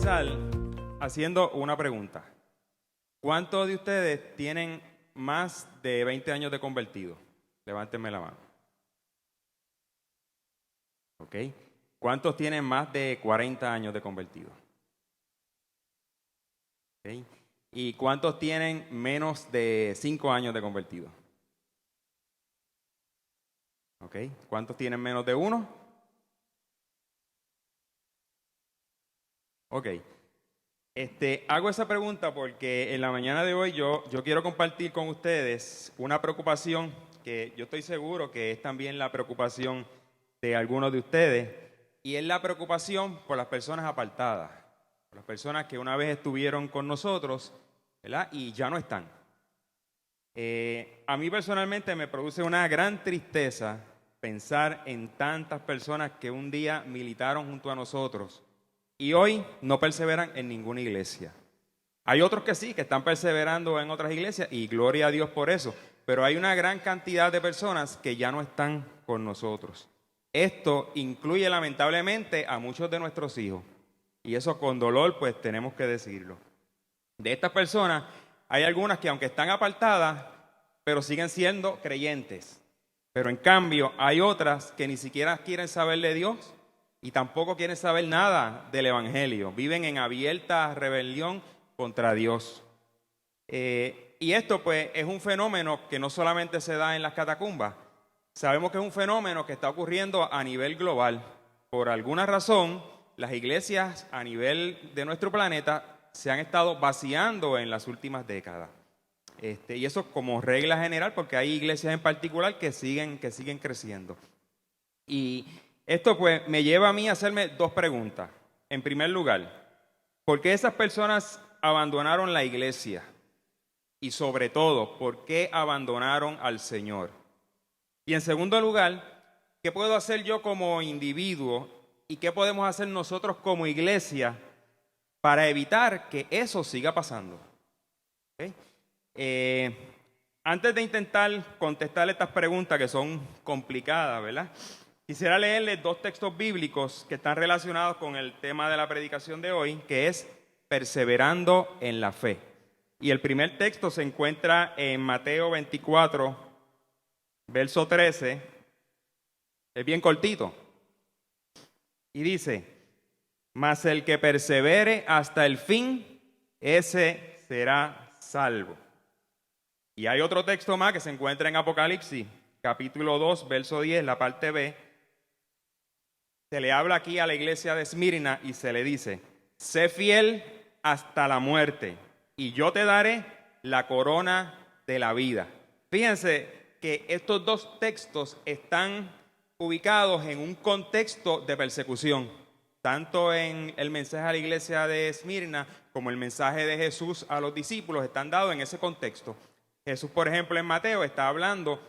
comenzar haciendo una pregunta. ¿Cuántos de ustedes tienen más de 20 años de convertido? Levántenme la mano. ¿Ok? ¿Cuántos tienen más de 40 años de convertido? ¿Ok? ¿Y cuántos tienen menos de 5 años de convertido? ¿Ok? ¿Cuántos tienen menos de 1? Ok. Hago esa pregunta porque en la mañana de hoy yo quiero compartir con ustedes una preocupación que yo estoy seguro que es también la preocupación de algunos de ustedes, y es la preocupación por las personas apartadas, por las personas que una vez estuvieron con nosotros, ¿verdad? Y ya no están. A mí personalmente me produce una gran tristeza pensar en tantas personas que un día militaron junto a nosotros y hoy no perseveran en ninguna iglesia. Hay otros que sí, que están perseverando en otras iglesias y gloria a Dios por eso, pero hay una gran cantidad de personas que ya no están con nosotros. Esto incluye lamentablemente a muchos de nuestros hijos, y eso con dolor pues tenemos que decirlo. De estas personas hay algunas que aunque están apartadas, pero siguen siendo creyentes. Pero en cambio hay otras que ni siquiera quieren saber de Dios y tampoco quieren saber nada del Evangelio. Viven en abierta rebelión contra Dios. Y esto pues es un fenómeno que no solamente se da en las catacumbas. Sabemos que es un fenómeno que está ocurriendo a nivel global. Por alguna razón, las iglesias a nivel de nuestro planeta se han estado vaciando en las últimas décadas. Y eso como regla general, porque hay iglesias en particular que siguen creciendo. Y esto pues me lleva a mí a hacerme dos preguntas. En primer lugar, ¿por qué esas personas abandonaron la iglesia? Y sobre todo, ¿por qué abandonaron al Señor? Y en segundo lugar, ¿qué puedo hacer yo como individuo y qué podemos hacer nosotros como iglesia para evitar que eso siga pasando? ¿Okay? Antes de intentar contestar estas preguntas que son complicadas, ¿verdad? Quisiera leerles dos textos bíblicos que están relacionados con el tema de la predicación de hoy, que es perseverando en la fe. Y el primer texto se encuentra en Mateo 24, verso 13. Es bien cortito. Y dice: mas el que persevere hasta el fin, ese será salvo. Y hay otro texto más que se encuentra en Apocalipsis, capítulo 2, verso 10, la parte B. Se le habla aquí a la iglesia de Esmirna y se le dice: sé fiel hasta la muerte y yo te daré la corona de la vida. Fíjense que estos dos textos están ubicados en un contexto de persecución, tanto en el mensaje a la iglesia de Esmirna como el mensaje de Jesús a los discípulos están dados en ese contexto. Jesús, por ejemplo, en Mateo está hablando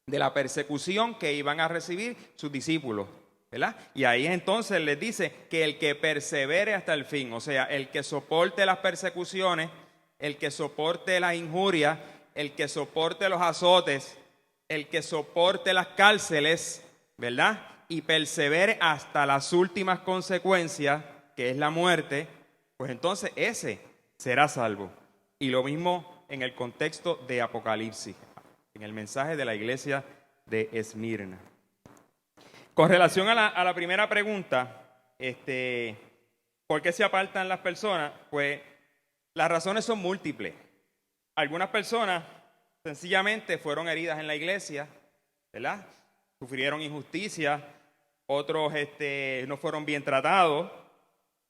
de la persecución que iban a recibir sus discípulos, ¿verdad? Y ahí entonces les dice que el que persevere hasta el fin, o sea, el que soporte las persecuciones, el que soporte las injurias, el que soporte los azotes, el que soporte las cárceles, ¿verdad? Y persevere hasta las últimas consecuencias, que es la muerte, pues entonces ese será salvo. Y lo mismo en el contexto de Apocalipsis, en el mensaje de la iglesia de Esmirna. Con relación a la primera pregunta, ¿por qué se apartan las personas? Pues las razones son múltiples. Algunas personas sencillamente fueron heridas en la iglesia, ¿verdad? Sufrieron injusticia, otros no fueron bien tratados,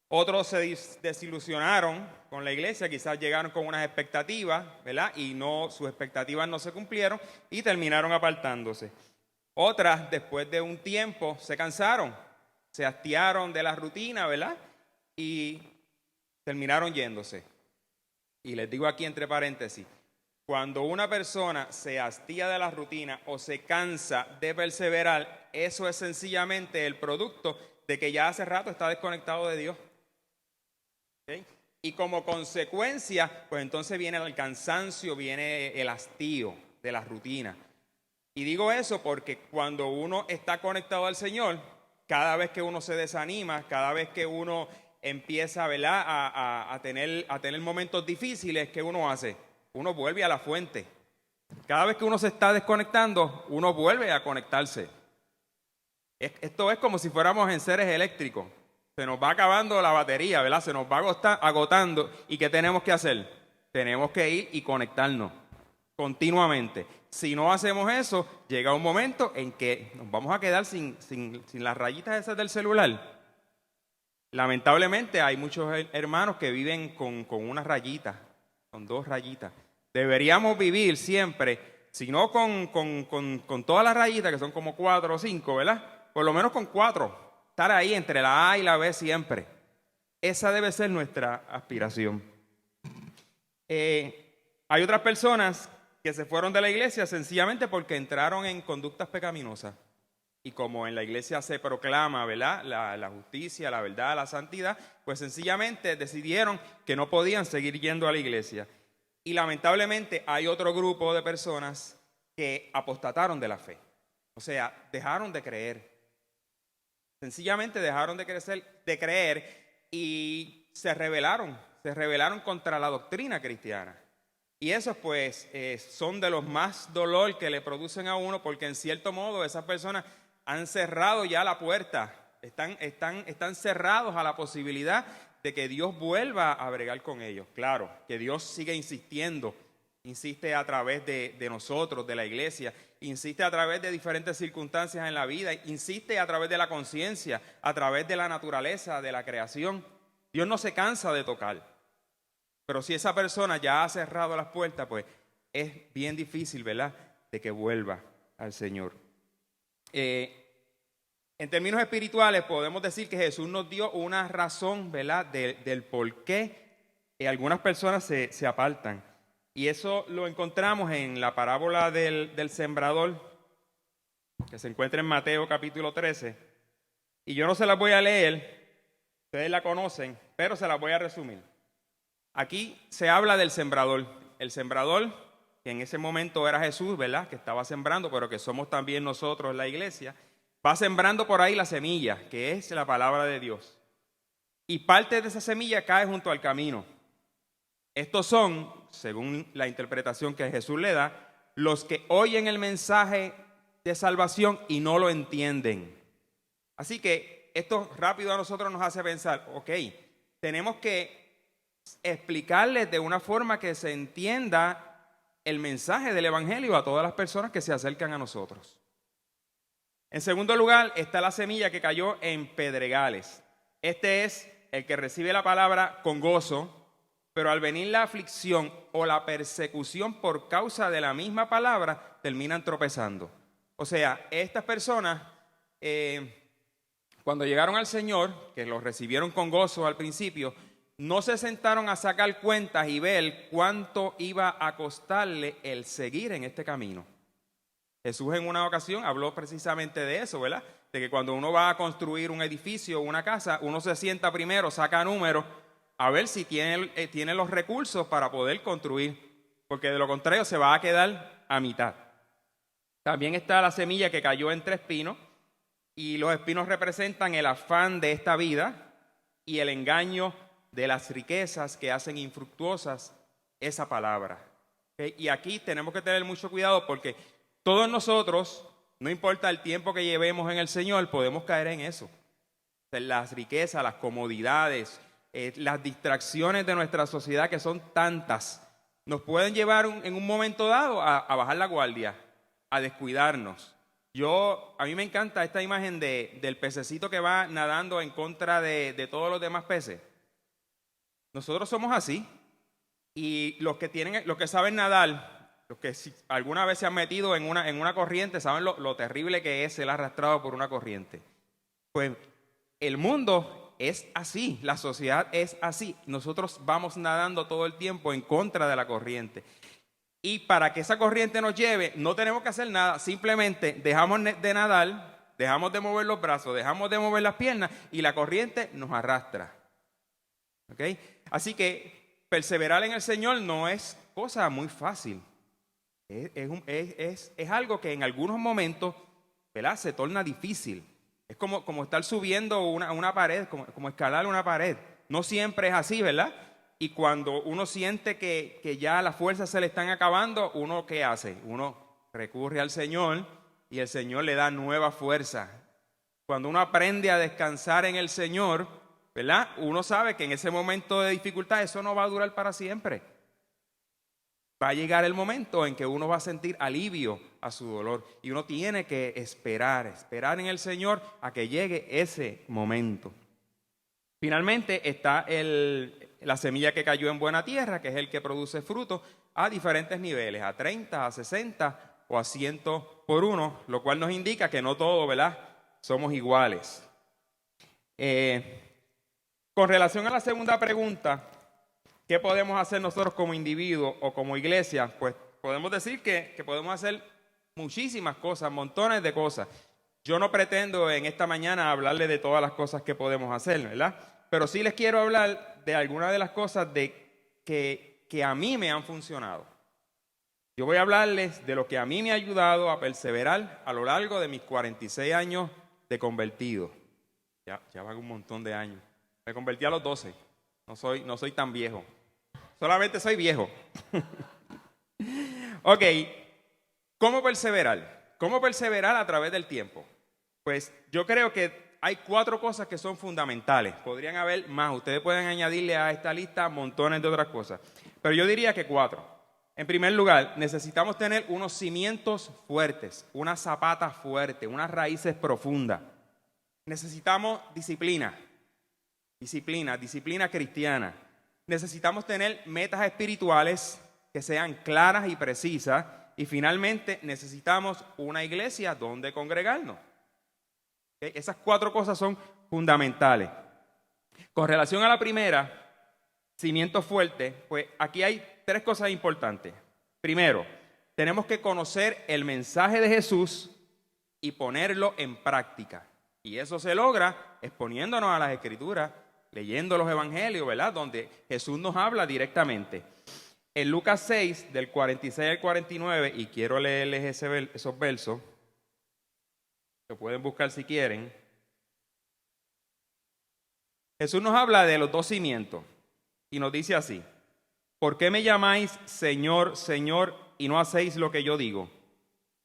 otros se desilusionaron con la iglesia, quizás llegaron con unas expectativas, ¿verdad? Y sus expectativas no se cumplieron y terminaron apartándose. Otras, después de un tiempo, se cansaron, se hastiaron de la rutina, ¿verdad? Y terminaron yéndose. Y les digo aquí entre paréntesis, cuando una persona se hastía de la rutina o se cansa de perseverar, eso es sencillamente el producto de que ya hace rato está desconectado de Dios. ¿Okay? Y como consecuencia, pues entonces viene el cansancio, viene el hastío de la rutina. Y digo eso porque cuando uno está conectado al Señor, cada vez que uno se desanima, cada vez que uno empieza, ¿verdad?, a tener momentos difíciles, ¿qué uno hace? Uno vuelve a la fuente. Cada vez que uno se está desconectando, uno vuelve a conectarse. Esto es como si fuéramos en seres eléctricos. Se nos va acabando la batería, ¿verdad? Se nos va agotando. ¿Y qué tenemos que hacer? Tenemos que ir y conectarnos continuamente. Si no hacemos eso, llega un momento en que nos vamos a quedar sin las rayitas esas del celular. Lamentablemente hay muchos hermanos que viven con una rayita, con 2 rayitas. Deberíamos vivir siempre, si no con todas las rayitas, que son como 4 o 5, ¿verdad? Por lo menos con 4. Estar ahí entre la A y la B siempre. Esa debe ser nuestra aspiración. Hay otras personas que se fueron de la iglesia sencillamente porque entraron en conductas pecaminosas. Y como en la iglesia se proclama, ¿verdad?, la justicia, la verdad, la santidad, pues sencillamente decidieron que no podían seguir yendo a la iglesia. Y lamentablemente hay otro grupo de personas que apostataron de la fe. O sea, dejaron de creer. Sencillamente dejaron de creer y se rebelaron contra la doctrina cristiana. Y esos pues son de los más dolor que le producen a uno, porque en cierto modo esas personas han cerrado ya la puerta, están cerrados a la posibilidad de que Dios vuelva a bregar con ellos. Claro, que Dios sigue insistiendo, insiste a través de nosotros, de la iglesia, insiste a través de diferentes circunstancias en la vida, insiste a través de la conciencia, a través de la naturaleza, de la creación. Dios no se cansa de tocar. Pero si esa persona ya ha cerrado las puertas, pues es bien difícil, ¿verdad?, de que vuelva al Señor. En términos espirituales podemos decir que Jesús nos dio una razón, ¿verdad?, del por qué algunas personas se apartan. Y eso lo encontramos en la parábola del sembrador, que se encuentra en Mateo capítulo 13. Y yo no se las voy a leer, ustedes la conocen, pero se las voy a resumir. Aquí se habla del sembrador. El sembrador, que en ese momento era Jesús, ¿verdad?, que estaba sembrando, pero que somos también nosotros en la iglesia, va sembrando por ahí la semilla, que es la palabra de Dios. Y parte de esa semilla cae junto al camino. Estos son, según la interpretación que Jesús le da, los que oyen el mensaje de salvación y no lo entienden. Así que esto rápido a nosotros nos hace pensar, ok, tenemos que explicarles de una forma que se entienda el mensaje del evangelio a todas las personas que se acercan a nosotros. En segundo lugar está la semilla que cayó en pedregales. Este es el que recibe la palabra con gozo, pero al venir la aflicción o la persecución por causa de la misma palabra, terminan tropezando. O sea, estas personas, cuando llegaron al Señor, que los recibieron con gozo al principio, no se sentaron a sacar cuentas y ver cuánto iba a costarle el seguir en este camino. Jesús en una ocasión habló precisamente de eso, ¿verdad? De que cuando uno va a construir un edificio o una casa, uno se sienta primero, saca números, a ver si tiene los recursos para poder construir, porque de lo contrario se va a quedar a mitad. También está la semilla que cayó entre espinos, y los espinos representan el afán de esta vida y el engaño de las riquezas que hacen infructuosas esa palabra. ¿Okay? Y aquí tenemos que tener mucho cuidado porque todos nosotros, no importa el tiempo que llevemos en el Señor, podemos caer en eso. Las riquezas, las comodidades, las distracciones de nuestra sociedad, que son tantas, nos pueden llevar en un momento dado a bajar la guardia, a descuidarnos. A mí me encanta esta imagen del pececito que va nadando en contra de todos los demás peces. Nosotros somos así, y los que saben nadar, los que si alguna vez se han metido en una corriente, saben lo terrible que es ser arrastrado por una corriente. Pues el mundo es así, la sociedad es así. Nosotros vamos nadando todo el tiempo en contra de la corriente. Y para que esa corriente nos lleve, no tenemos que hacer nada, simplemente dejamos de nadar, dejamos de mover los brazos, dejamos de mover las piernas y la corriente nos arrastra. ¿Okay? Así que perseverar en el Señor no es cosa muy fácil. Es algo que en algunos momentos, ¿verdad?, se torna difícil. Es como estar subiendo una pared, como escalar una pared. No siempre es así, ¿verdad? Y cuando uno siente que ya las fuerzas se le están acabando, ¿uno qué hace? Uno recurre al Señor y el Señor le da nueva fuerza. Cuando uno aprende a descansar en el Señor, ¿verdad? Uno sabe que en ese momento de dificultad eso no va a durar para siempre. Va a llegar el momento en que uno va a sentir alivio a su dolor y uno tiene que esperar en el Señor a que llegue ese momento. Finalmente está la semilla que cayó en buena tierra, que es el que produce fruto a diferentes niveles, a 30, a 60 o a 100 por uno, lo cual nos indica que no todos, ¿verdad?, somos iguales. Con relación a la segunda pregunta, ¿qué podemos hacer nosotros como individuos o como iglesia? Pues podemos decir que podemos hacer muchísimas cosas, montones de cosas. Yo no pretendo en esta mañana hablarles de todas las cosas que podemos hacer, ¿verdad? Pero sí les quiero hablar de algunas de las cosas que a mí me han funcionado. Yo voy a hablarles de lo que a mí me ha ayudado a perseverar a lo largo de mis 46 años de convertido. Ya van un montón de años. Me convertí a los 12. No soy tan viejo. Solamente soy viejo. Ok, ¿cómo perseverar? ¿Cómo perseverar a través del tiempo? Pues yo creo que hay 4 cosas que son fundamentales. Podrían haber más. Ustedes pueden añadirle a esta lista montones de otras cosas. Pero yo diría que 4. En primer lugar, necesitamos tener unos cimientos fuertes, una zapata fuerte, unas raíces profundas. Necesitamos disciplina cristiana. Necesitamos tener metas espirituales que sean claras y precisas. Y finalmente necesitamos una iglesia donde congregarnos. ¿Okay? Esas 4 cosas son fundamentales. Con relación a la primera, cimientos fuertes, pues aquí hay 3 cosas importantes. Primero, tenemos que conocer el mensaje de Jesús y ponerlo en práctica. Y eso se logra exponiéndonos a las Escrituras, leyendo los evangelios, ¿verdad? Donde Jesús nos habla directamente. En Lucas 6, del 46 al 49, y quiero leerles esos versos, que pueden buscar si quieren. Jesús nos habla de los 2 cimientos y nos dice así: ¿por qué me llamáis Señor, Señor, y no hacéis lo que yo digo?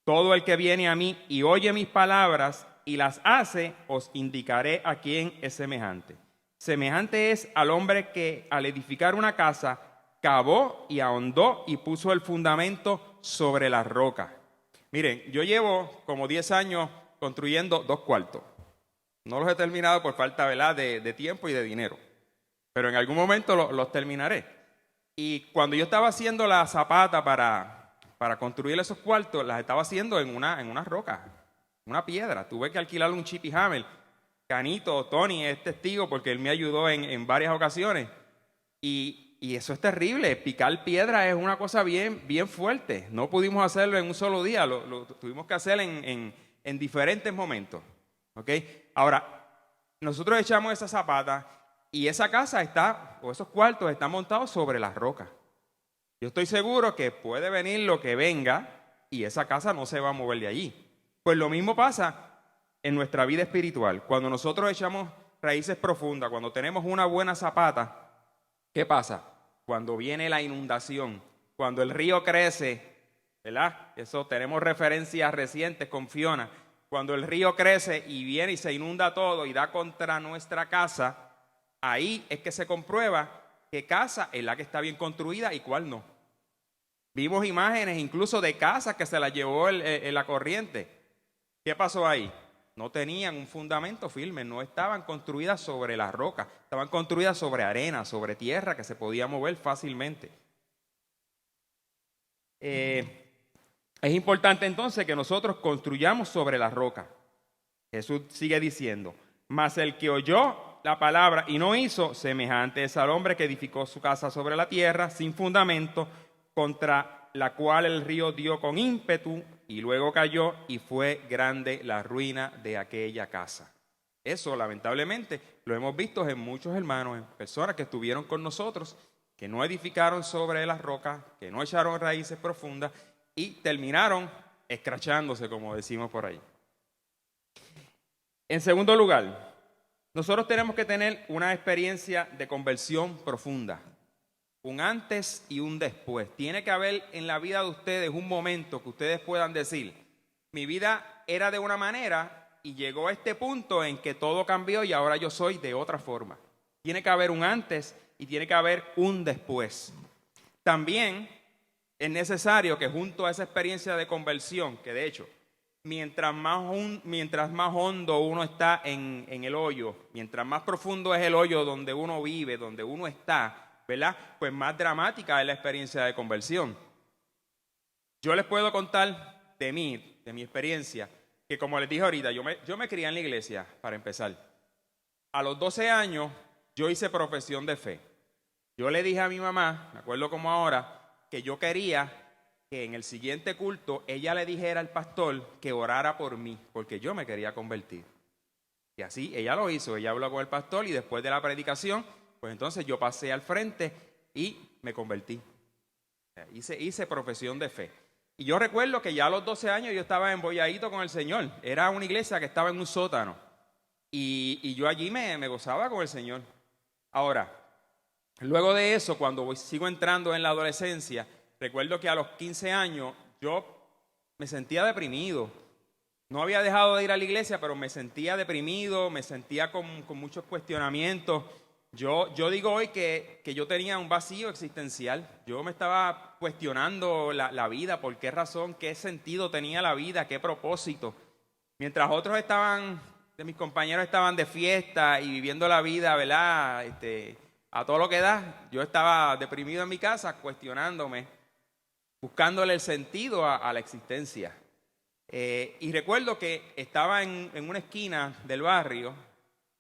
Todo el que viene a mí y oye mis palabras y las hace, os indicaré a quién es semejante. Semejante es al hombre que al edificar una casa cavó y ahondó y puso el fundamento sobre la roca. Miren, yo llevo como 10 años construyendo 2 cuartos. No los he terminado por falta, ¿verdad?, de tiempo y de dinero. Pero en algún momento los terminaré. Y cuando yo estaba haciendo la zapata para construir esos cuartos, las estaba haciendo en una roca, una piedra. Tuve que alquilar un chippy hammer. Canito, Tony es testigo porque él me ayudó en varias ocasiones. Y eso es terrible. Picar piedra es una cosa bien, bien fuerte. No pudimos hacerlo en un solo día. Lo tuvimos que hacer en diferentes momentos. ¿Okay? Ahora, nosotros echamos esa zapata y esa casa o esos cuartos están montados sobre las rocas. Yo estoy seguro que puede venir lo que venga y esa casa no se va a mover de allí. Pues lo mismo pasa en nuestra vida espiritual. Cuando nosotros echamos raíces profundas, cuando tenemos una buena zapata, ¿qué pasa? Cuando viene la inundación, cuando el río crece, ¿verdad? Eso tenemos referencias recientes con Fiona. Cuando el río crece y viene y se inunda todo y da contra nuestra casa, ahí es que se comprueba qué casa es la que está bien construida y cuál no. Vimos imágenes incluso de casas que se las llevó la corriente. ¿Qué pasó ahí? No tenían un fundamento firme, no estaban construidas sobre la roca, estaban construidas sobre arena, sobre tierra que se podía mover fácilmente. Es importante entonces que nosotros construyamos sobre la roca. Jesús sigue diciendo: mas el que oyó la palabra y no hizo, semejante es al hombre que edificó su casa sobre la tierra sin fundamento, contra la cual el río dio con ímpetu y luego cayó, y fue grande la ruina de aquella casa. Eso lamentablemente lo hemos visto en muchos hermanos, en personas que estuvieron con nosotros, que no edificaron sobre las rocas, que no echaron raíces profundas y terminaron escrachándose, como decimos por ahí. En segundo lugar, Nosotros tenemos que tener una experiencia de conversión profunda, un antes y un después. Tiene que haber en la vida de ustedes un momento que ustedes puedan decir, mi vida era de una manera y llegó a este punto en que todo cambió y ahora yo soy de otra forma. Tiene que haber un antes y tiene que haber un después. También es necesario que junto a esa experiencia de conversión, que de hecho, mientras más hondo uno está en el hoyo, mientras más profundo es el hoyo donde uno vive, donde uno está, ¿verdad? Pues más dramática es la experiencia de conversión. Yo les puedo contar de mi experiencia, que como les dije ahorita, yo me crié en la iglesia, para empezar. A los 12 años, yo hice profesión de fe. Yo le dije a mi mamá, me acuerdo como ahora, que yo quería que en el siguiente culto ella le dijera al pastor que orara por mí, porque yo me quería convertir. Y así ella lo hizo, ella habló con el pastor y después de la predicación, pues entonces yo pasé al frente y me convertí. Hice profesión de fe. Y yo recuerdo que ya a los 12 años yo estaba embolladito con el Señor. Era una iglesia que estaba en un sótano. Y yo allí me gozaba con el Señor. Ahora, luego de eso, cuando sigo entrando en la adolescencia, recuerdo que a los 15 años yo me sentía deprimido. No había dejado de ir a la iglesia, pero me sentía deprimido, me sentía con muchos cuestionamientos. Yo digo hoy que yo tenía un vacío existencial. Yo me estaba cuestionando la vida, por qué razón, qué sentido tenía la vida, qué propósito. Mientras otros de mis compañeros estaban de fiesta y viviendo la vida, ¿verdad? A todo lo que da, yo estaba deprimido en mi casa, cuestionándome, buscándole el sentido a la existencia. Y recuerdo que estaba en una esquina del barrio,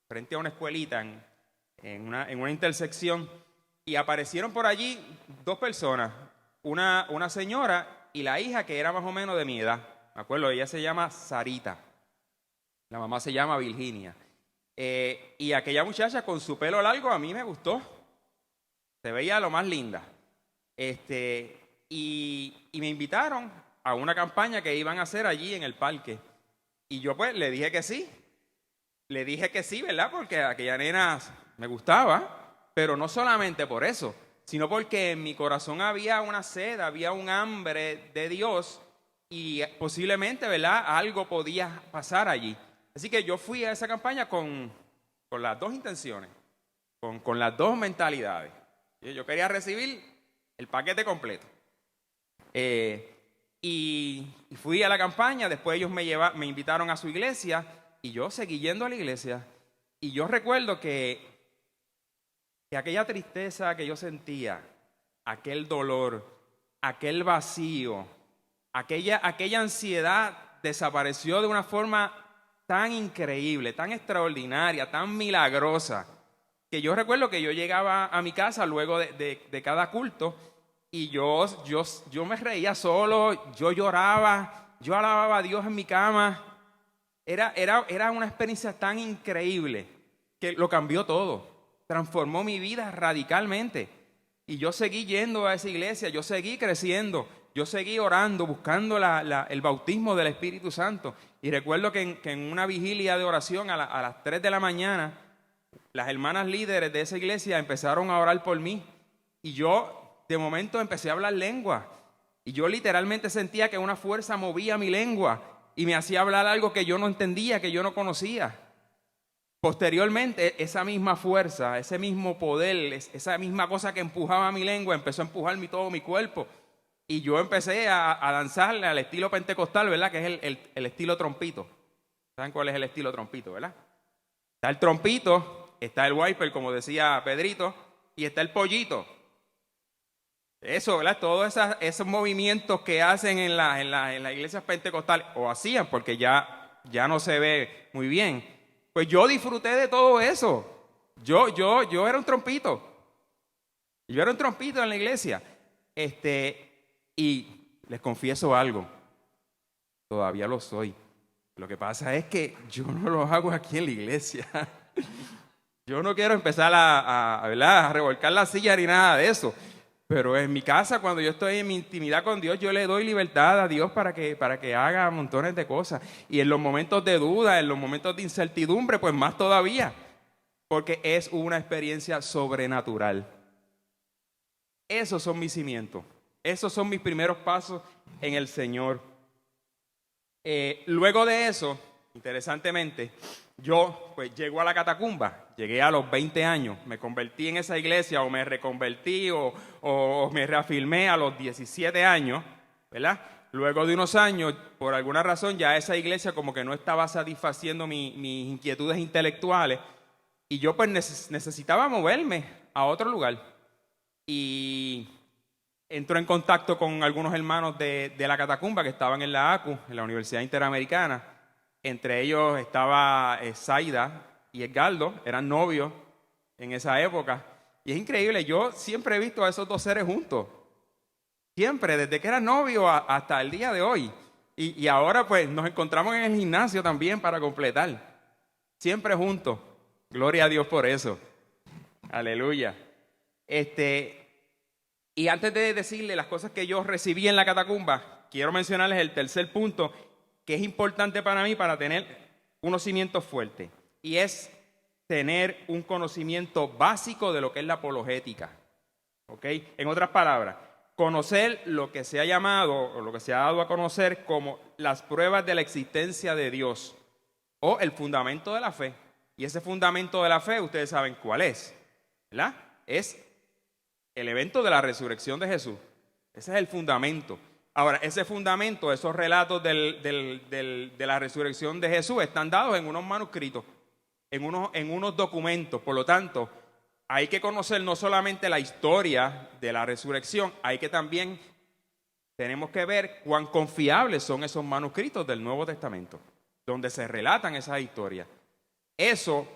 frente a una escuelita, en una intersección, y aparecieron por allí dos personas, una señora y la hija que era más o menos de mi edad. Me acuerdo, ella se llama Sarita, la mamá se llama Virginia. Y aquella muchacha con su pelo largo a mí me gustó, se veía lo más linda. Y me invitaron a una campaña que iban a hacer allí en el parque. Y yo pues le dije que sí. Le dije que sí, ¿verdad? Porque aquella nena me gustaba, pero no solamente por eso, sino porque en mi corazón había una sed, había un hambre de Dios y posiblemente, ¿verdad? Algo podía pasar allí. Así que yo fui a esa campaña con las dos intenciones, con las dos mentalidades. Yo quería recibir el paquete completo. Y fui a la campaña, después ellos me invitaron a su iglesia y yo seguí yendo a la iglesia. Y yo recuerdo que aquella tristeza que yo sentía, aquel dolor, aquel vacío, aquella ansiedad desapareció de una forma tan increíble, tan extraordinaria, tan milagrosa, que yo recuerdo que yo llegaba a mi casa luego de cada culto y yo me reía solo, yo lloraba, yo alababa a Dios en mi cama. Era una experiencia tan increíble que lo cambió todo, transformó mi vida radicalmente. Y yo seguí yendo a esa iglesia, yo seguí creciendo, yo seguí orando, buscando el bautismo del Espíritu Santo. Y recuerdo que en una vigilia de oración a las 3 de la mañana, las hermanas líderes de esa iglesia empezaron a orar por mí. Y yo de momento empecé a hablar lengua. Y yo literalmente sentía que una fuerza movía mi lengua y me hacía hablar algo que yo no entendía, que yo no conocía. Posteriormente, esa misma fuerza, ese mismo poder, esa misma cosa que empujaba mi lengua, empezó a empujar todo mi cuerpo. Y yo empecé a danzarle al estilo pentecostal, ¿verdad? Que es el estilo trompito. ¿Saben cuál es el estilo trompito, verdad? Está el trompito, está el wiper, como decía Pedrito, y está el pollito. Eso, ¿verdad? Todos esos movimientos que hacen en las iglesias pentecostales, o hacían, porque ya no se ve muy bien. Pues yo disfruté de todo eso. Yo era un trompito. Yo era un trompito en la iglesia. Y les confieso algo. Todavía lo soy. Lo que pasa es que yo no lo hago aquí en la iglesia. Yo no quiero empezar a revolcar la silla ni nada de eso. Pero en mi casa, cuando yo estoy en mi intimidad con Dios, yo le doy libertad a Dios para que haga montones de cosas. Y en los momentos de duda, en los momentos de incertidumbre, pues más todavía. porque es una experiencia sobrenatural. Esos son mis cimientos. Esos son mis primeros pasos en el Señor. Luego de eso, interesantemente, yo pues llego a la catacumba. Llegué a los 20 años. Me convertí en esa iglesia o me reconvertí o me reafirmé a los 17 años, ¿verdad? Luego de unos años, por alguna razón, ya esa iglesia como que no estaba satisfaciendo mis inquietudes intelectuales y yo pues necesitaba moverme a otro lugar. Y entró en contacto con algunos hermanos de la catacumba que estaban en la ACU, en la Universidad Interamericana. Entre ellos estaba Zaida y Edgardo, eran novios en esa época. Y es increíble, yo siempre he visto a esos dos seres juntos. Siempre, desde que eran novios hasta el día de hoy. Y ahora pues nos encontramos en el gimnasio también para completar. Siempre juntos. Gloria a Dios por eso. Aleluya. Y antes de decirle las cosas que yo recibí en la catacumba, quiero mencionarles el tercer punto que es importante para mí para tener unos cimientos fuertes. Y es tener un conocimiento básico de lo que es la apologética. ¿Ok? En otras palabras, conocer lo que se ha llamado o lo que se ha dado a conocer como las pruebas de la existencia de Dios o el fundamento de la fe. Y ese fundamento de la fe, ustedes saben cuál es, ¿verdad? Es el evento de la resurrección de Jesús. Ese es el fundamento. Ahora, ese fundamento, esos relatos de la resurrección de Jesús están dados en unos manuscritos, en unos documentos. Por lo tanto, hay que conocer no solamente la historia de la resurrección, hay que también, tenemos que ver cuán confiables son esos manuscritos del Nuevo Testamento, donde se relatan esas historias. Eso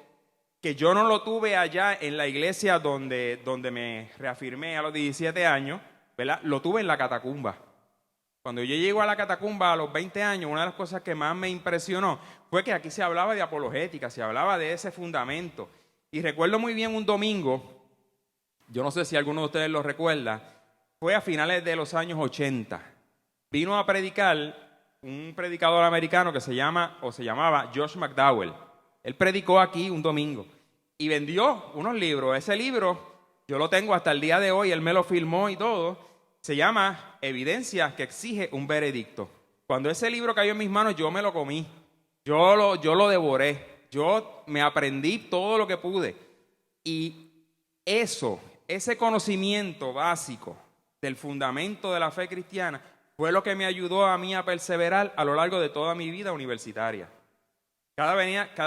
que yo no lo tuve allá en la iglesia donde me reafirmé a los 17 años, ¿verdad? Lo tuve en la catacumba. Cuando yo llego a la catacumba a los 20 años, una de las cosas que más me impresionó fue que aquí se hablaba de apologética, se hablaba de ese fundamento. Y recuerdo muy bien un domingo, yo no sé si alguno de ustedes lo recuerda, fue a finales de los años 80. Vino a predicar un predicador americano que se llamaba Josh McDowell. Él predicó aquí un domingo y vendió unos libros. Ese libro yo lo tengo hasta el día de hoy, él me lo firmó y todo. Se llama Evidencia que exige un veredicto. Cuando ese libro cayó en mis manos, yo me lo comí. Yo lo devoré. Yo me aprendí todo lo que pude. Y ese conocimiento básico del fundamento de la fe cristiana fue lo que me ayudó a mí a perseverar a lo largo de toda mi vida universitaria. Cada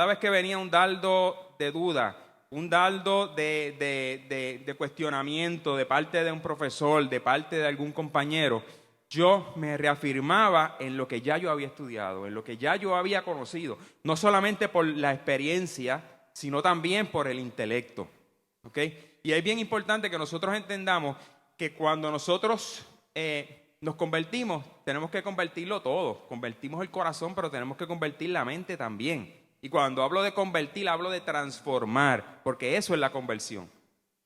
vez que venía un dardo de duda, un dardo de cuestionamiento de parte de un profesor, de parte de algún compañero, yo me reafirmaba en lo que ya yo había estudiado, en lo que ya yo había conocido, no solamente por la experiencia, sino también por el intelecto. ¿Okay? Y es bien importante que nosotros entendamos que cuando nosotros nos convertimos, tenemos que convertirlo todo. Convertimos el corazón, pero tenemos que convertir la mente también. Y cuando hablo de convertir, hablo de transformar, porque eso es la conversión.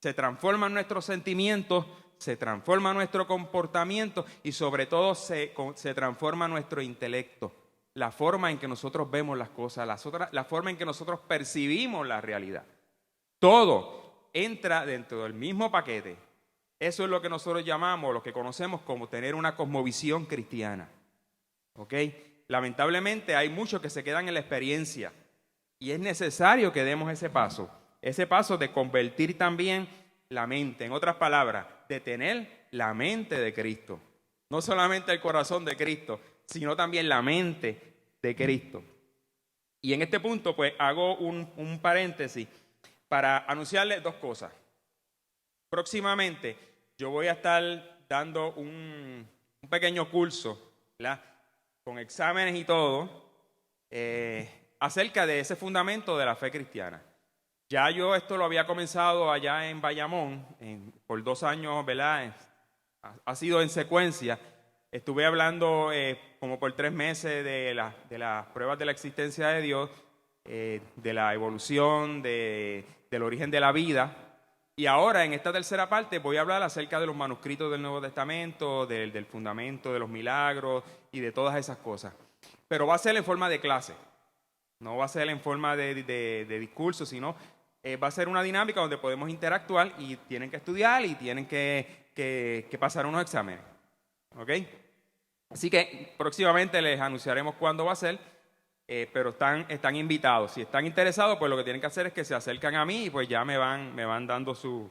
Se transforman nuestros sentimientos, se transforma nuestro comportamiento y sobre todo se transforma nuestro intelecto. La forma en que nosotros vemos las cosas, la forma en que nosotros percibimos la realidad. Todo entra dentro del mismo paquete. Eso es lo que nosotros llamamos, lo que conocemos como tener una cosmovisión cristiana. ¿Ok? Lamentablemente hay muchos que se quedan en la experiencia y es necesario que demos ese paso de convertir también la mente. En otras palabras, de tener la mente de Cristo. No solamente el corazón de Cristo, sino también la mente de Cristo. Y en este punto, pues, hago un paréntesis para anunciarles dos cosas. Próximamente yo voy a estar dando un pequeño curso, ¿verdad? Con exámenes y todo, acerca de ese fundamento de la fe cristiana. Ya yo esto lo había comenzado allá en Bayamón, por 2 años, ¿verdad? Ha sido en secuencia. Estuve hablando como por 3 meses de las pruebas de la existencia de Dios, de la evolución, del origen de la vida. Y ahora, en esta tercera parte, voy a hablar acerca de los manuscritos del Nuevo Testamento, del fundamento de los milagros y de todas esas cosas. Pero va a ser en forma de clase. No va a ser en forma de discurso, sino va a ser una dinámica donde podemos interactuar y tienen que estudiar y tienen que pasar unos exámenes. ¿Ok? Así que próximamente les anunciaremos cuándo va a ser, pero están invitados. Si están interesados, pues lo que tienen que hacer es que se acercan a mí y pues ya me van dando sus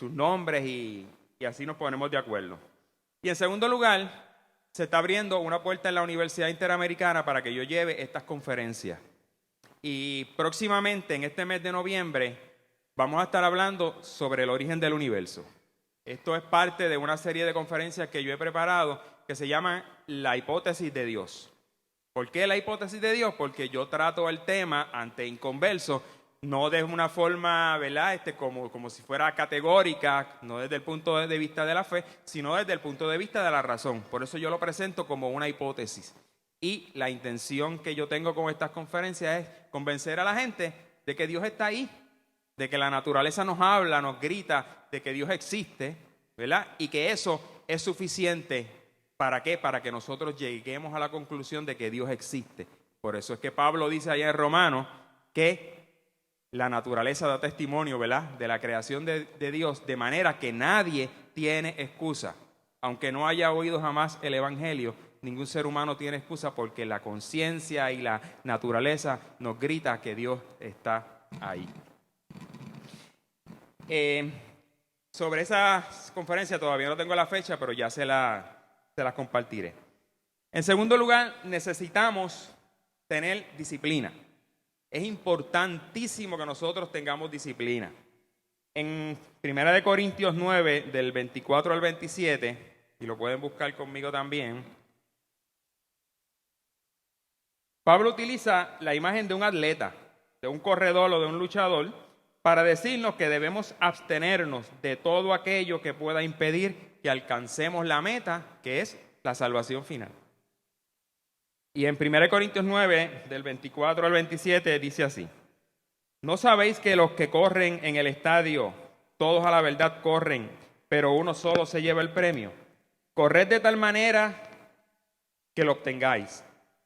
nombres y así nos ponemos de acuerdo. Y en segundo lugar, se está abriendo una puerta en la Universidad Interamericana para que yo lleve estas conferencias. Y próximamente, en este mes de noviembre, vamos a estar hablando sobre el origen del universo. Esto es parte de una serie de conferencias que yo he preparado que se llama La hipótesis de Dios. ¿Por qué la hipótesis de Dios? Porque yo trato el tema ante inconversos, no de una forma, ¿verdad? Como si fuera categórica, no desde el punto de vista de la fe, sino desde el punto de vista de la razón. Por eso yo lo presento como una hipótesis. Y la intención que yo tengo con estas conferencias es convencer a la gente de que Dios está ahí, de que la naturaleza nos habla, nos grita, de que Dios existe, ¿verdad? Y que eso es suficiente. ¿Para qué? Para que nosotros lleguemos a la conclusión de que Dios existe. Por eso es que Pablo dice allá en Romanos que la naturaleza da testimonio, ¿verdad?, de la creación de Dios, de manera que nadie tiene excusa. Aunque no haya oído jamás el Evangelio, ningún ser humano tiene excusa porque la conciencia y la naturaleza nos grita que Dios está ahí. Sobre esa conferencia todavía no tengo la fecha, pero ya se las compartiré. En segundo lugar, necesitamos tener disciplina. Es importantísimo que nosotros tengamos disciplina. En 1 Corintios 9, del 24 al 27, y lo pueden buscar conmigo también, Pablo utiliza la imagen de un atleta, de un corredor o de un luchador, para decirnos que debemos abstenernos de todo aquello que pueda impedir que alcancemos la meta, que es la salvación final. Y en 1 Corintios 9, del 24 al 27, dice así: ¿No sabéis que los que corren en el estadio, todos a la verdad corren, pero uno solo se lleva el premio? Corred de tal manera que lo obtengáis.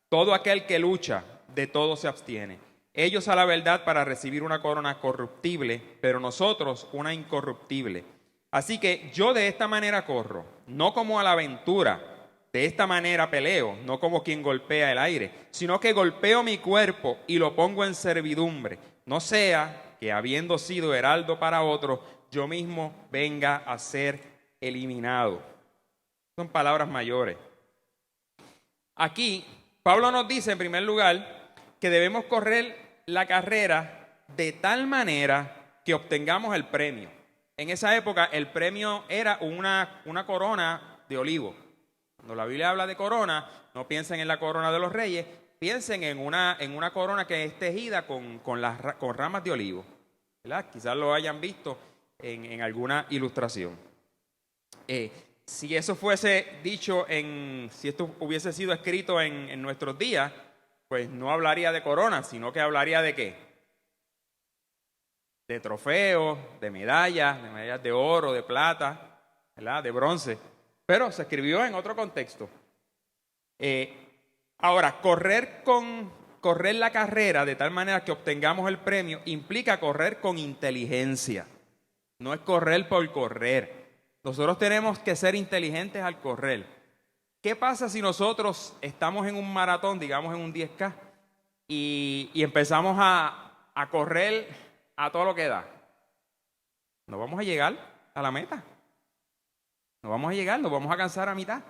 Todo aquel que lucha, de todo se abstiene. Ellos a la verdad para recibir una corona corruptible, pero nosotros una incorruptible. Así que yo de esta manera corro, no como a la aventura. De esta manera peleo, no como quien golpea el aire, sino que golpeo mi cuerpo y lo pongo en servidumbre. No sea que habiendo sido heraldo para otros, yo mismo venga a ser eliminado. Son palabras mayores. Aquí, Pablo nos dice en primer lugar que debemos correr la carrera de tal manera que obtengamos el premio. En esa época el premio era una corona de olivo. Cuando la Biblia habla de corona, no piensen en la corona de los reyes, piensen en una corona que es tejida con ramas de olivo, ¿verdad? Quizás lo hayan visto en alguna ilustración. Si eso fuese dicho, si esto hubiese sido escrito en nuestros días, pues no hablaría de corona, sino que hablaría de ¿qué? De trofeos, de medallas de oro, de plata, ¿verdad?, de bronce. Pero se escribió en otro contexto. Ahora, correr la carrera de tal manera que obtengamos el premio implica correr con inteligencia. No es correr por correr. Nosotros tenemos que ser inteligentes al correr. ¿Qué pasa si nosotros estamos en un maratón, digamos en un 10K, y empezamos a correr a todo lo que da? No vamos a llegar a la meta. No vamos a llegar, nos vamos a cansar a mitad.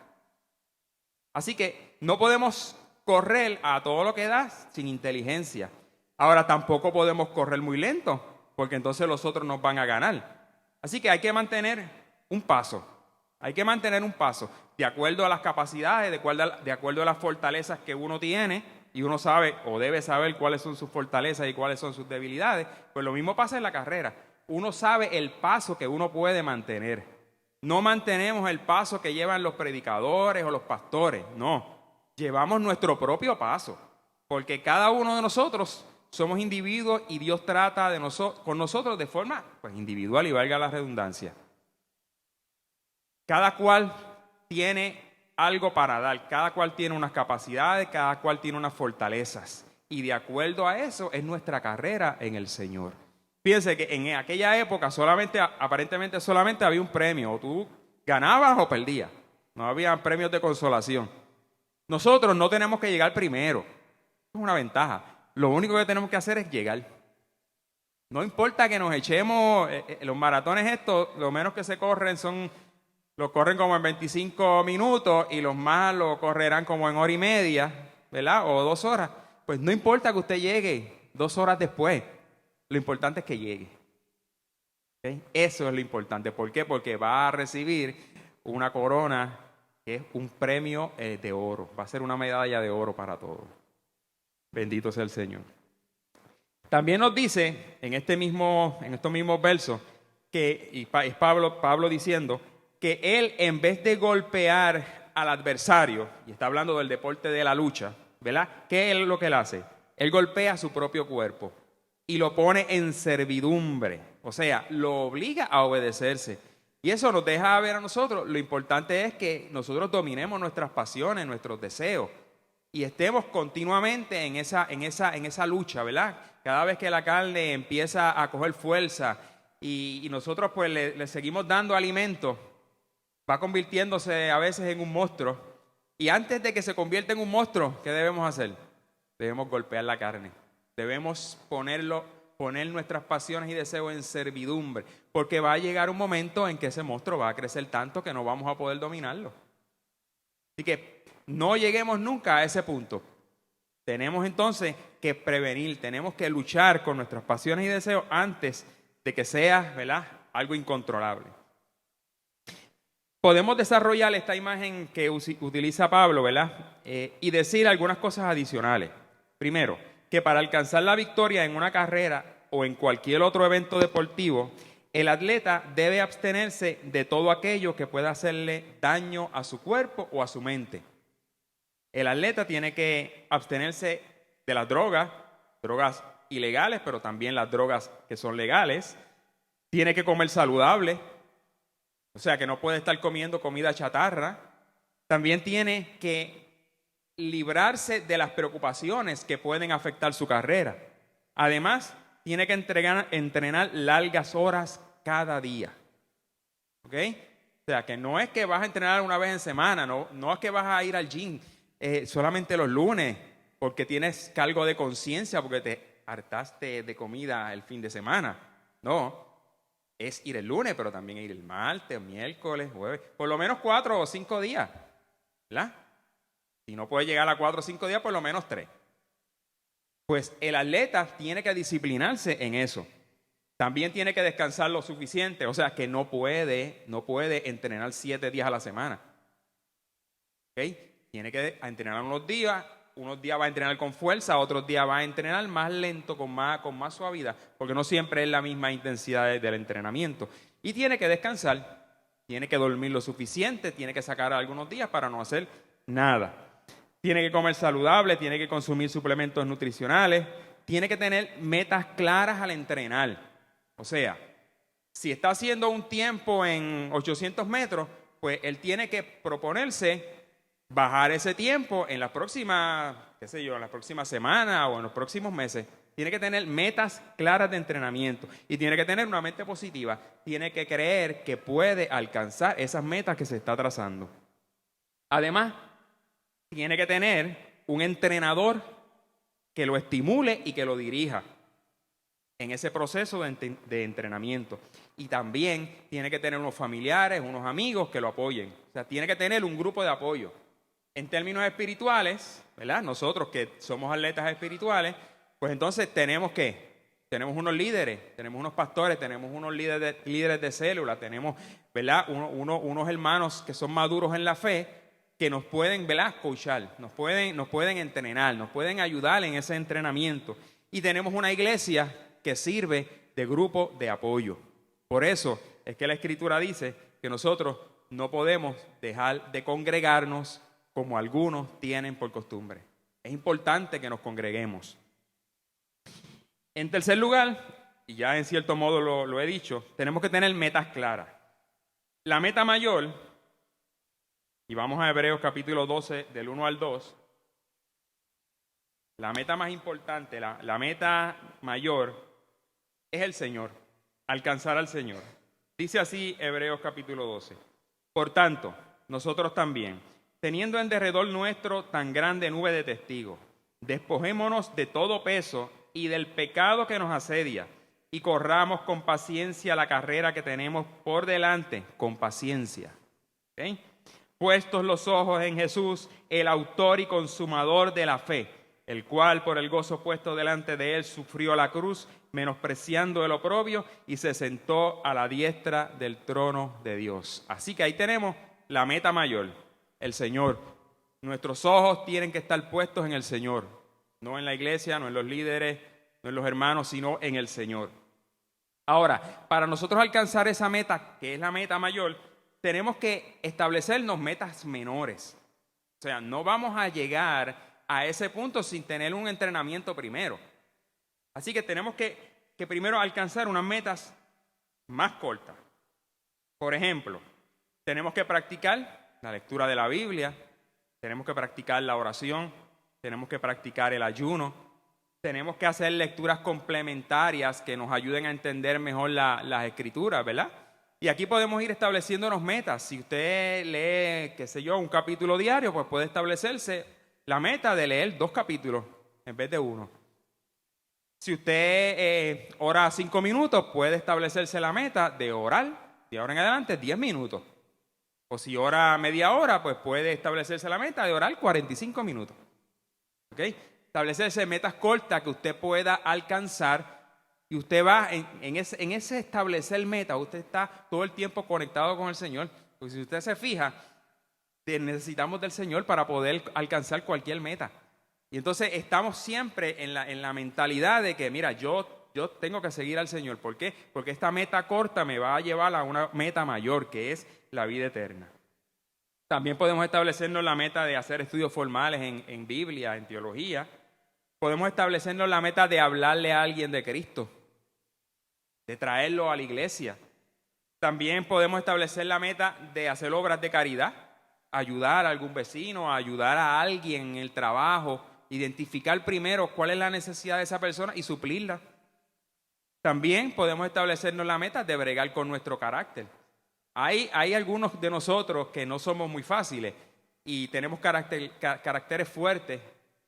Así que no podemos correr a todo lo que da sin inteligencia. Ahora tampoco podemos correr muy lento, porque entonces los otros nos van a ganar. Así que hay que mantener un paso. Hay que mantener un paso de acuerdo a las capacidades, de acuerdo a las fortalezas que uno tiene, y uno sabe o debe saber cuáles son sus fortalezas y cuáles son sus debilidades. Pues lo mismo pasa en la carrera. Uno sabe el paso que uno puede mantener. No mantenemos el paso que llevan los predicadores o los pastores, no. Llevamos nuestro propio paso, porque cada uno de nosotros somos individuos y Dios trata con nosotros de forma individual, y valga la redundancia. Cada cual tiene algo para dar, cada cual tiene unas capacidades, cada cual tiene unas fortalezas, y de acuerdo a eso es nuestra carrera en el Señor. Piense que en aquella época aparentemente solamente había un premio, o tú ganabas o perdías, no había premios de consolación. Nosotros no tenemos que llegar primero, es una ventaja. Lo único que tenemos que hacer es llegar. No importa que nos echemos, los maratones estos, lo menos que se corren los corren como en 25 minutos y los más lo correrán como en hora y media, ¿verdad? O 2 horas. Pues no importa que usted llegue 2 horas después, lo importante es que llegue. ¿Okay? Eso es lo importante. ¿Por qué? Porque va a recibir una corona que es un premio de oro. Va a ser una medalla de oro para todos. Bendito sea el Señor. También nos dice en estos mismos versos, y es Pablo diciendo que él, en vez de golpear al adversario, y está hablando del deporte de la lucha, ¿verdad? ¿Qué es lo que él hace? Él golpea su propio cuerpo y lo pone en servidumbre, o sea, lo obliga a obedecerse. Y eso nos deja ver a nosotros, lo importante es que nosotros dominemos nuestras pasiones, nuestros deseos, y estemos continuamente en esa lucha, ¿verdad? Cada vez que la carne empieza a coger fuerza y nosotros pues le seguimos dando alimento, va convirtiéndose a veces en un monstruo. Y antes de que se convierta en un monstruo, ¿qué debemos hacer? Debemos golpear la carne. Debemos poner nuestras pasiones y deseos en servidumbre, porque va a llegar un momento en que ese monstruo va a crecer tanto que no vamos a poder dominarlo. Así que no lleguemos nunca a ese punto. Tenemos entonces que prevenir, tenemos que luchar con nuestras pasiones y deseos antes de que sea, ¿verdad?, algo incontrolable. Podemos desarrollar esta imagen que utiliza Pablo, ¿verdad?, y decir algunas cosas adicionales. Primero, que para alcanzar la victoria en una carrera o en cualquier otro evento deportivo, el atleta debe abstenerse de todo aquello que pueda hacerle daño a su cuerpo o a su mente. El atleta tiene que abstenerse de las drogas ilegales, pero también las drogas que son legales. Tiene que comer saludable, o sea que no puede estar comiendo comida chatarra. También tiene que librarse de las preocupaciones que pueden afectar su carrera. Además, tiene que entrenar largas horas cada día. ¿Ok? O sea, que no es que vas a entrenar una vez en semana, no es que vas a ir al gym solamente los lunes, porque tienes cargo de conciencia, porque te hartaste de comida el fin de semana. No, es ir el lunes, pero también ir el martes, miércoles, jueves, por lo menos 4 o 5 días, ¿verdad? Si no puede llegar a 4 o 5 días, por lo menos 3. Pues el atleta tiene que disciplinarse en eso. También tiene que descansar lo suficiente, o sea que no puede entrenar 7 días a la semana. ¿Ok? Tiene que entrenar unos días va a entrenar con fuerza, otros días va a entrenar más lento, con más suavidad, porque no siempre es la misma intensidad del entrenamiento. Y tiene que descansar, tiene que dormir lo suficiente, tiene que sacar algunos días para no hacer nada. Tiene que comer saludable, tiene que consumir suplementos nutricionales, tiene que tener metas claras al entrenar. O sea, si está haciendo un tiempo en 800 metros, pues él tiene que proponerse bajar ese tiempo en las próximas, en las próximas semanas o en los próximos meses. Tiene que tener metas claras de entrenamiento y tiene que tener una mente positiva. Tiene que creer que puede alcanzar esas metas que se está trazando. Además, tiene que tener un entrenador que lo estimule y que lo dirija en ese proceso de entrenamiento. Y también tiene que tener unos familiares, unos amigos que lo apoyen. O sea, tiene que tener un grupo de apoyo. En términos espirituales, ¿verdad? Nosotros que somos atletas espirituales, pues entonces tenemos unos líderes, tenemos unos pastores, tenemos unos líderes de célula, tenemos, ¿verdad?, unos hermanos que son maduros en la fe, que nos pueden, ¿verdad?, coachar, nos pueden entrenar, nos pueden ayudar en ese entrenamiento. Y tenemos una iglesia que sirve de grupo de apoyo. Por eso es que la Escritura dice que nosotros no podemos dejar de congregarnos como algunos tienen por costumbre. Es importante que nos congreguemos. En tercer lugar, y ya en cierto modo lo he dicho, tenemos que tener metas claras. La meta mayor, y vamos a Hebreos capítulo 12, del 1 al 2, la meta más importante, la meta mayor es el Señor, alcanzar al Señor. Dice así Hebreos capítulo 12. Por tanto, nosotros también, teniendo en derredor nuestro tan grande nube de testigos, despojémonos de todo peso y del pecado que nos asedia, y corramos con paciencia la carrera que tenemos por delante, con paciencia. ¿Okay? Puestos los ojos en Jesús, el autor y consumador de la fe, el cual por el gozo puesto delante de él sufrió la cruz, menospreciando el oprobio, y se sentó a la diestra del trono de Dios. Así que ahí tenemos la meta mayor, el Señor. Nuestros ojos tienen que estar puestos en el Señor, no en la iglesia, no en los líderes, no en los hermanos, sino en el Señor. Ahora, para nosotros alcanzar esa meta, que es la meta mayor, tenemos que establecernos metas menores. O sea, no vamos a llegar a ese punto sin tener un entrenamiento primero. Así que tenemos que primero alcanzar unas metas más cortas. Por ejemplo, tenemos que practicar la lectura de la Biblia, tenemos que practicar la oración, tenemos que practicar el ayuno, tenemos que hacer lecturas complementarias que nos ayuden a entender mejor las escrituras, ¿verdad? Y aquí podemos ir estableciéndonos metas. Si usted lee, qué sé yo, un capítulo diario, pues puede establecerse la meta de leer 2 capítulos en vez de 1. Si usted ora 5 minutos, puede establecerse la meta de orar, de ahora en adelante, 10 minutos. O si ora media hora, pues puede establecerse la meta de orar 45 minutos. ¿Ok? Establecerse metas cortas que usted pueda alcanzar, y usted va en ese establecer meta, usted está todo el tiempo conectado con el Señor. Porque si usted se fija, necesitamos del Señor para poder alcanzar cualquier meta. Y entonces estamos siempre en la mentalidad de que, mira, yo tengo que seguir al Señor. ¿Por qué? Porque esta meta corta me va a llevar a una meta mayor, que es la vida eterna. También podemos establecernos la meta de hacer estudios formales en Biblia, en teología. Podemos establecernos la meta de hablarle a alguien de Cristo, de traerlo a la iglesia. También podemos establecer la meta de hacer obras de caridad, ayudar a algún vecino, ayudar a alguien en el trabajo, identificar primero cuál es la necesidad de esa persona y suplirla. También podemos establecernos la meta de bregar con nuestro carácter. Hay algunos de nosotros que no somos muy fáciles y tenemos caracteres fuertes,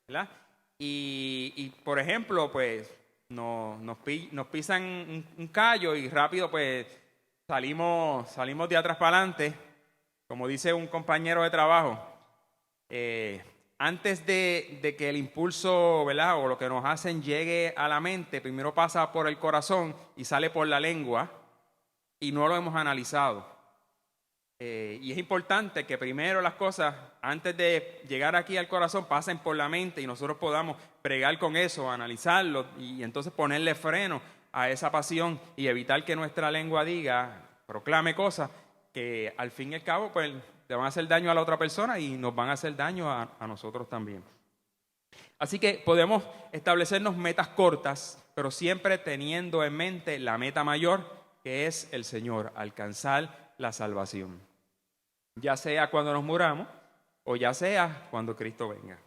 ¿verdad? Y por ejemplo, pues nos pisan un callo y rápido pues salimos de atrás para adelante. Como dice un compañero de trabajo, antes de que el impulso, ¿verdad?, o lo que nos hacen llegue a la mente, primero pasa por el corazón y sale por la lengua, y no lo hemos analizado. Y es importante que primero las cosas, antes de llegar aquí al corazón, pasen por la mente y nosotros podamos bregar con eso, analizarlo y entonces ponerle freno a esa pasión y evitar que nuestra lengua proclame cosas que al fin y al cabo pues le van a hacer daño a la otra persona y nos van a hacer daño a nosotros también. Así que podemos establecernos metas cortas, pero siempre teniendo en mente la meta mayor, que es el Señor, alcanzar la salvación. Ya sea cuando nos muramos o ya sea cuando Cristo venga.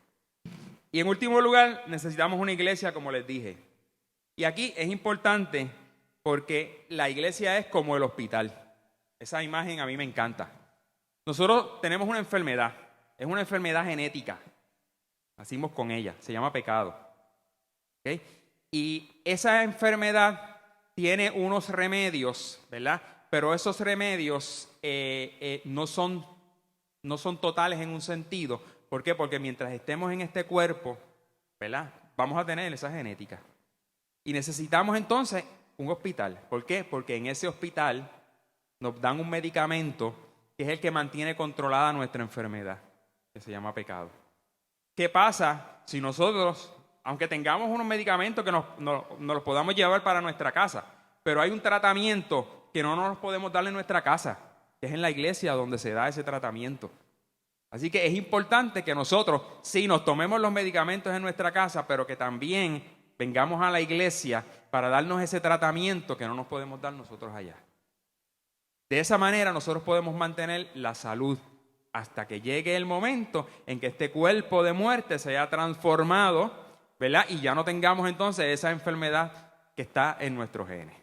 Y en último lugar, necesitamos una iglesia, como les dije. Y aquí es importante porque la iglesia es como el hospital. Esa imagen a mí me encanta. Nosotros tenemos una enfermedad, es una enfermedad genética. Nacimos con ella, se llama pecado. ¿Okay? Y esa enfermedad tiene unos remedios, ¿verdad? Pero esos remedios no son totales en un sentido. ¿Por qué? Porque mientras estemos en este cuerpo, ¿verdad?, vamos a tener esa genética. Y necesitamos entonces un hospital. ¿Por qué? Porque en ese hospital nos dan un medicamento que es el que mantiene controlada nuestra enfermedad, que se llama pecado. ¿Qué pasa si nosotros, aunque tengamos unos medicamentos que nos los podamos llevar para nuestra casa, pero hay un tratamiento que no nos podemos dar en nuestra casa, que es en la iglesia donde se da ese tratamiento? Así que es importante que nosotros, sí, nos tomemos los medicamentos en nuestra casa, pero que también vengamos a la iglesia para darnos ese tratamiento que no nos podemos dar nosotros allá. De esa manera nosotros podemos mantener la salud hasta que llegue el momento en que este cuerpo de muerte sea transformado, ¿verdad? Y ya no tengamos entonces esa enfermedad que está en nuestros genes.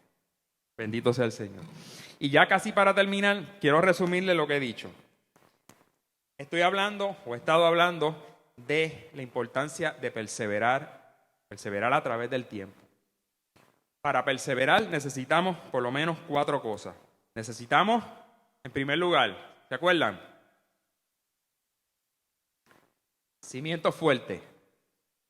Bendito sea el Señor. Y ya casi para terminar, quiero resumirle lo que he dicho. He estado hablando de la importancia de perseverar a través del tiempo. Para perseverar necesitamos por lo menos 4 cosas. Necesitamos, en primer lugar, ¿se acuerdan? Cimientos fuertes.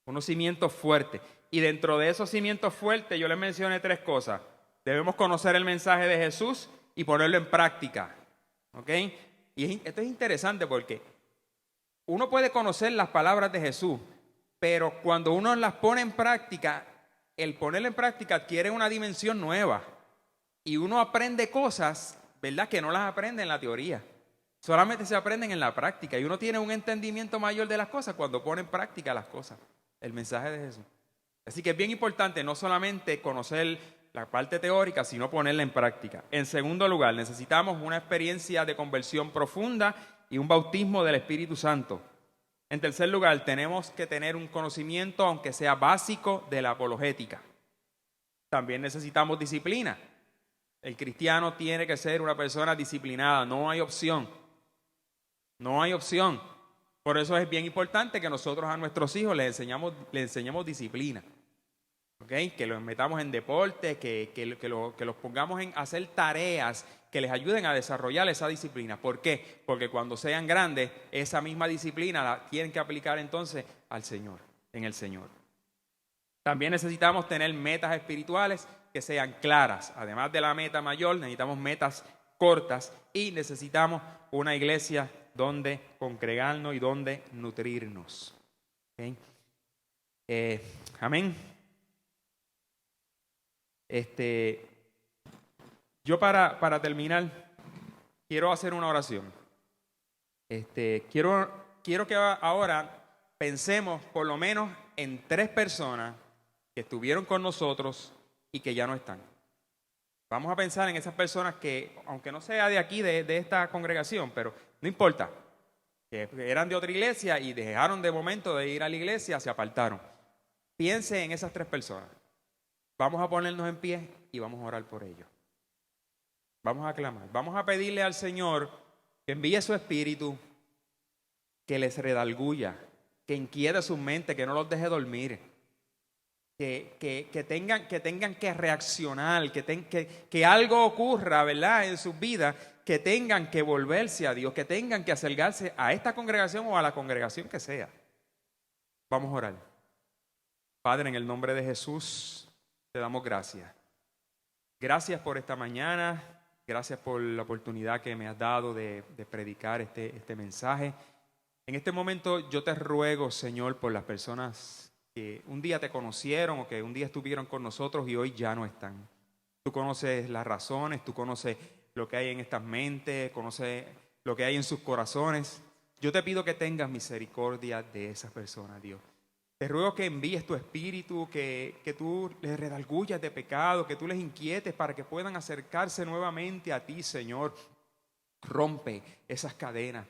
Unos cimientos fuertes. Y dentro de esos cimientos fuertes yo les mencioné 3 cosas. Debemos conocer el mensaje de Jesús y ponerlo en práctica. ¿Ok? Y esto es interesante porque uno puede conocer las palabras de Jesús, pero cuando uno las pone en práctica, el ponerlo en práctica adquiere una dimensión nueva. Y uno aprende cosas, ¿verdad?, que no las aprende en la teoría. Solamente se aprenden en la práctica. Y uno tiene un entendimiento mayor de las cosas cuando pone en práctica las cosas. El mensaje de Jesús. Así que es bien importante no solamente conocer la parte teórica, sino ponerla en práctica. En segundo lugar, necesitamos una experiencia de conversión profunda y un bautismo del Espíritu Santo. En tercer lugar, tenemos que tener un conocimiento, aunque sea básico, de la apologética. También necesitamos disciplina. El cristiano tiene que ser una persona disciplinada, no hay opción. No hay opción. Por eso es bien importante que nosotros a nuestros hijos les enseñemos disciplina. ¿Okay? Que los metamos en deporte, que los pongamos en hacer tareas que les ayuden a desarrollar esa disciplina. ¿Por qué? Porque cuando sean grandes, esa misma disciplina la tienen que aplicar entonces al Señor, en el Señor. También necesitamos tener metas espirituales que sean claras. Además de la meta mayor, necesitamos metas cortas y necesitamos una iglesia donde congregarnos y donde nutrirnos. ¿Okay? Amén. Yo para terminar quiero hacer una oración. Quiero que ahora pensemos por lo menos en 3 personas que estuvieron con nosotros y que ya no están. Vamos a pensar en esas personas que, aunque no sea de aquí, de esta congregación, pero no importa, que eran de otra iglesia y dejaron de momento de ir a la iglesia, se apartaron. Piense en esas 3 personas. Vamos a ponernos en pie y vamos a orar por ellos. Vamos a clamar. Vamos a pedirle al Señor que envíe su espíritu, que les redarguya, que inquiete su mente, que no los deje dormir, que tengan que reaccionar, que algo ocurra, ¿verdad?, en sus vidas, que tengan que volverse a Dios, que tengan que acercarse a esta congregación o a la congregación que sea. Vamos a orar. Padre, en el nombre de Jesús, te damos gracias. Gracias por esta mañana, gracias por la oportunidad que me has dado de predicar este mensaje. En este momento yo te ruego, Señor, por las personas que un día te conocieron o que un día estuvieron con nosotros y hoy ya no están. Tú conoces las razones, tú conoces lo que hay en estas mentes, conoces lo que hay en sus corazones. Yo te pido que tengas misericordia de esas personas, Dios. Te ruego que envíes tu espíritu, que tú les redarguyas de pecado, que tú les inquietes para que puedan acercarse nuevamente a ti, Señor. Rompe esas cadenas,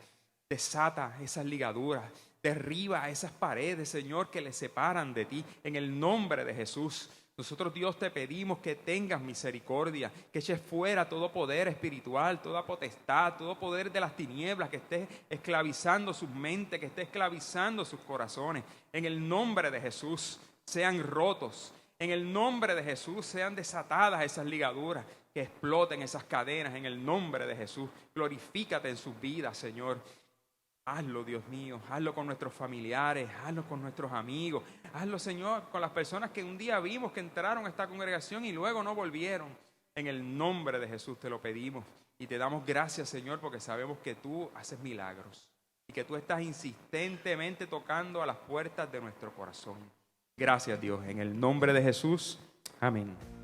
desata esas ligaduras, derriba esas paredes, Señor, que les separan de ti, en el nombre de Jesús. Nosotros, Dios, te pedimos que tengas misericordia, que eches fuera todo poder espiritual, toda potestad, todo poder de las tinieblas que esté esclavizando sus mentes, que esté esclavizando sus corazones. En el nombre de Jesús, sean rotos. En el nombre de Jesús, sean desatadas esas ligaduras, que exploten esas cadenas. En el nombre de Jesús, glorifícate en sus vidas, Señor. Hazlo, Dios mío, hazlo con nuestros familiares, hazlo con nuestros amigos, hazlo, Señor, con las personas que un día vimos que entraron a esta congregación y luego no volvieron. En el nombre de Jesús te lo pedimos y te damos gracias, Señor, porque sabemos que tú haces milagros y que tú estás insistentemente tocando a las puertas de nuestro corazón. Gracias, Dios, en el nombre de Jesús. Amén.